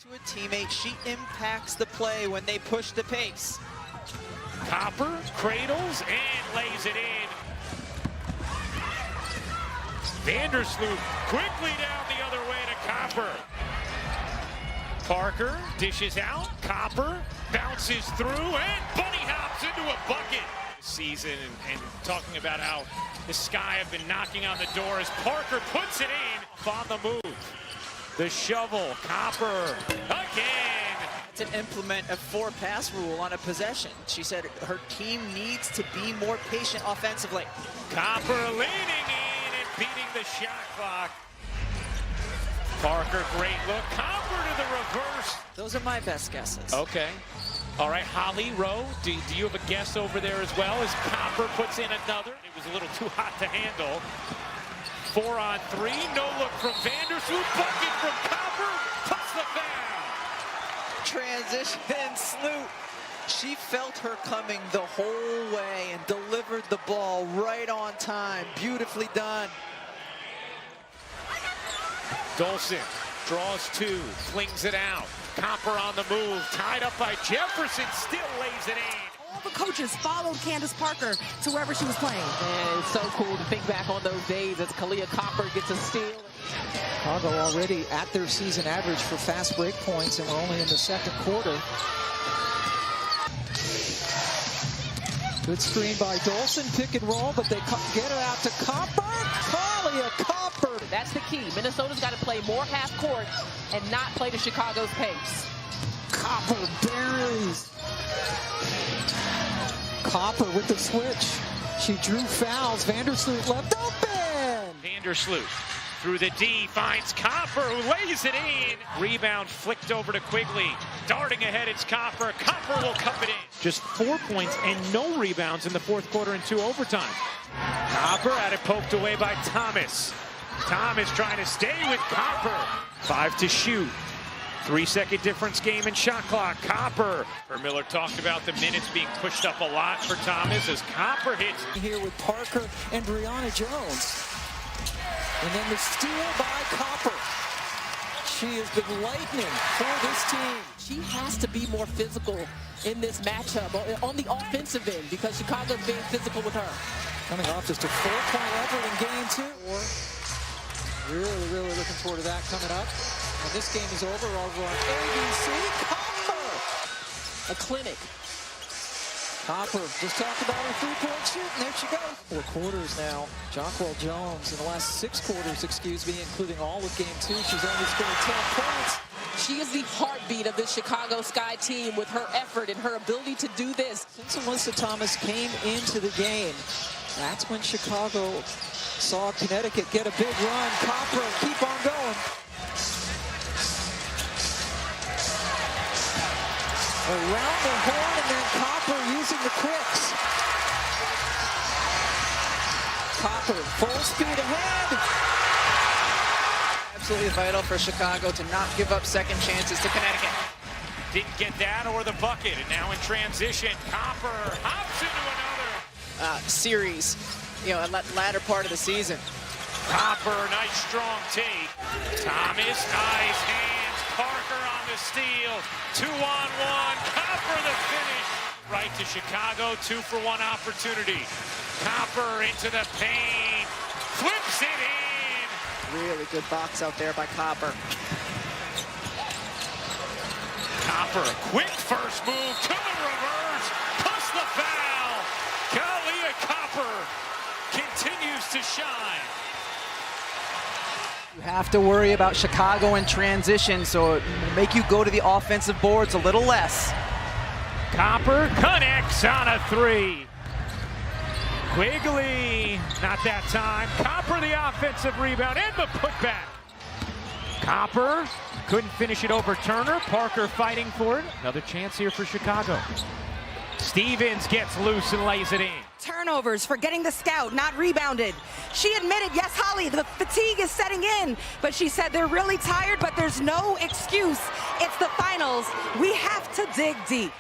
To a teammate, she impacts the play when they push the pace. Copper cradles and lays it in. Vandersloot quickly down the other way to Copper. Parker dishes out. Copper bounces through and bunny hops into a bucket. Season and talking about how the Sky have been knocking on the door as Parker puts it in on the move. The shovel, Copper again. To implement a 4-pass rule on a possession. She said her team needs to be more patient offensively. Copper leaning in and beating the shot clock. Parker, great look. Copper to the reverse. Those are my best guesses. Okay. All right, Holly Rowe, do you have a guess over there as well as Copper puts in another? It was a little too hot to handle. 4 on 3, no look from Vandersloot, bucket from Copper, plus the foul. Transition, Sloot. She felt her coming the whole way and delivered the ball right on time. Beautifully done. Dolson draws 2, flings it out. Copper on the move, tied up by Jefferson, still lays it in. All the coaches followed Candace Parker to wherever she was playing. And it's so cool to think back on those days as Kahleah Copper gets a steal. Chicago already at their season average for fast break points, and we're only in the second quarter. Good screen by Dolson, pick and roll, but they get it out to Copper. Kahleah Copper. That's the key. Minnesota's got to play more half court and not play to Chicago's pace. Copper buries. Copper with the switch. She drew fouls. Vandersloot left open. Vandersloot through the D finds Copper, who lays it in. Rebound flicked over to Quigley. Darting ahead, it's Copper. Copper will cup it in. Just 4 points and no rebounds in the fourth quarter and 2 overtime. Copper had it poked away by Thomas. Thomas trying to stay with Copper. 5 to shoot. 3-second difference game in shot clock. Copper. Miller talked about the minutes being pushed up a lot for Thomas as Copper hits. Here with Parker and Brianna Jones. And then the steal by Copper. She has been lightning for this team. She has to be more physical in this matchup on the offensive end because Chicago's being physical with her. Coming off just a 4-point effort in game 2. Really looking forward to that coming up. When this game is over on ABC, Copper! A clinic. Copper just talked about her 3-point shoot, and there she goes. 4 quarters now. Jonquel Jones in the last 6 quarters, including all of game 2. She's only scored 10 points. She is the heartbeat of this Chicago Sky team with her effort and her ability to do this. Since Alyssa Thomas came into the game, that's when Chicago saw Connecticut get a big run. Copper, keep on going. Around the horn, and then Copper using the quicks. Copper, full speed ahead. Absolutely vital for Chicago to not give up second chances to Connecticut. Didn't get that or the bucket, and now in transition, Copper hops into another series, latter part of the season. Copper, nice strong take. Thomas, nice hands. Parker on the steal. 2-on-1. Copper the finish. Right to Chicago. 2-for-1 opportunity. Copper into the paint. Flips it in. Really good box out there by Copper. Copper, quick first move to the reverse. Plus the foul. Kahleah Copper continues to shine. You have to worry about Chicago in transition, so it will make you go to the offensive boards a little less. Copper connects on a 3. Quigley, not that time. Copper the offensive rebound and the putback. Copper couldn't finish it over Turner. Parker fighting for it. Another chance here for Chicago. Stevens gets loose and lays it in. Turnovers for getting the scout, not rebounded. She admitted, yes, Holly, the fatigue is setting in, but she said they're really tired, but there's no excuse. It's the finals. We have to dig deep.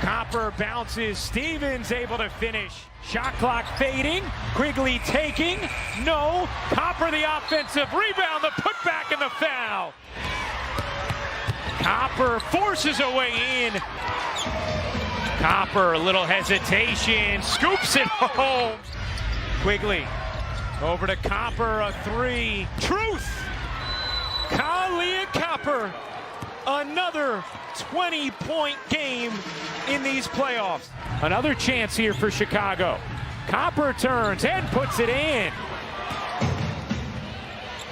Copper bounces. Stevens able to finish. Shot clock fading. Quigley taking. No. Copper the offensive rebound, the putback, and the foul. Copper forces a way in. Copper, a little hesitation, scoops it home. Quigley over to Copper, a three. Truth! Kahleah Copper, another 20-point game in these playoffs. Another chance here for Chicago. Copper turns and puts it in.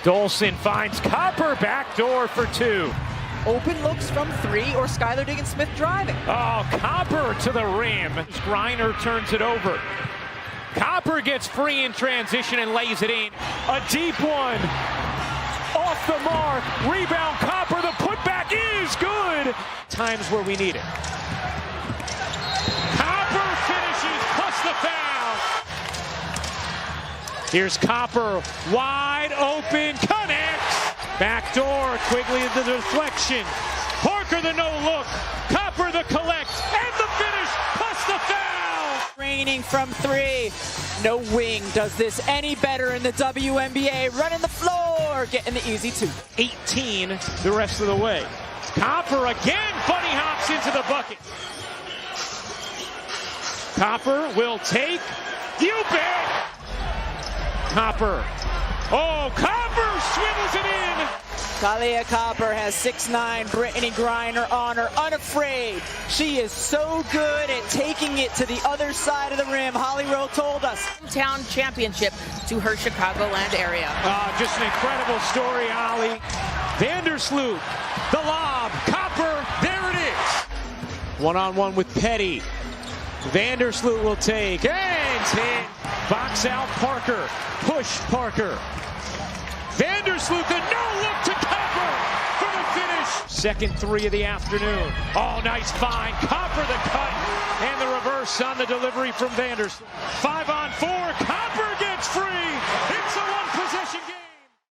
Dolson finds Copper, backdoor for two. Open looks from three or Skylar Diggins-Smith driving. Oh, Copper to the rim. Griner turns it over. Copper gets free in transition and lays it in. A deep one. Off the mark. Rebound Copper. The putback is good. Times where we need it. Copper finishes plus the foul. Here's Copper. Wide open. Connects. Backdoor. Quigley the deflection. Parker the no look. Copper the collect. And the finish plus the foul. Raining from three. No wing does this any better in the WNBA. Running the floor, getting the easy two. 18 the rest of the way. Copper again, bunny hops into the bucket. Copper will take. You bet. Copper. Oh, Copper swivels it in. Kahleah Copper has 6'9", Brittany Griner on her, unafraid. She is so good at taking it to the other side of the rim. Holly Rowe told us. Town championship to her Chicagoland area. Just an incredible story, Holly. Vandersloot, the lob, Copper, there it is. One-on-one with Petty. Vandersloot will take, and hit. Box out Parker, push Parker. Vandersloot, the no-look to Copper for the finish. Second three of the afternoon. Oh, nice find. Copper the cut, and the reverse on the delivery from Vandersloot. 5-on-4, Copper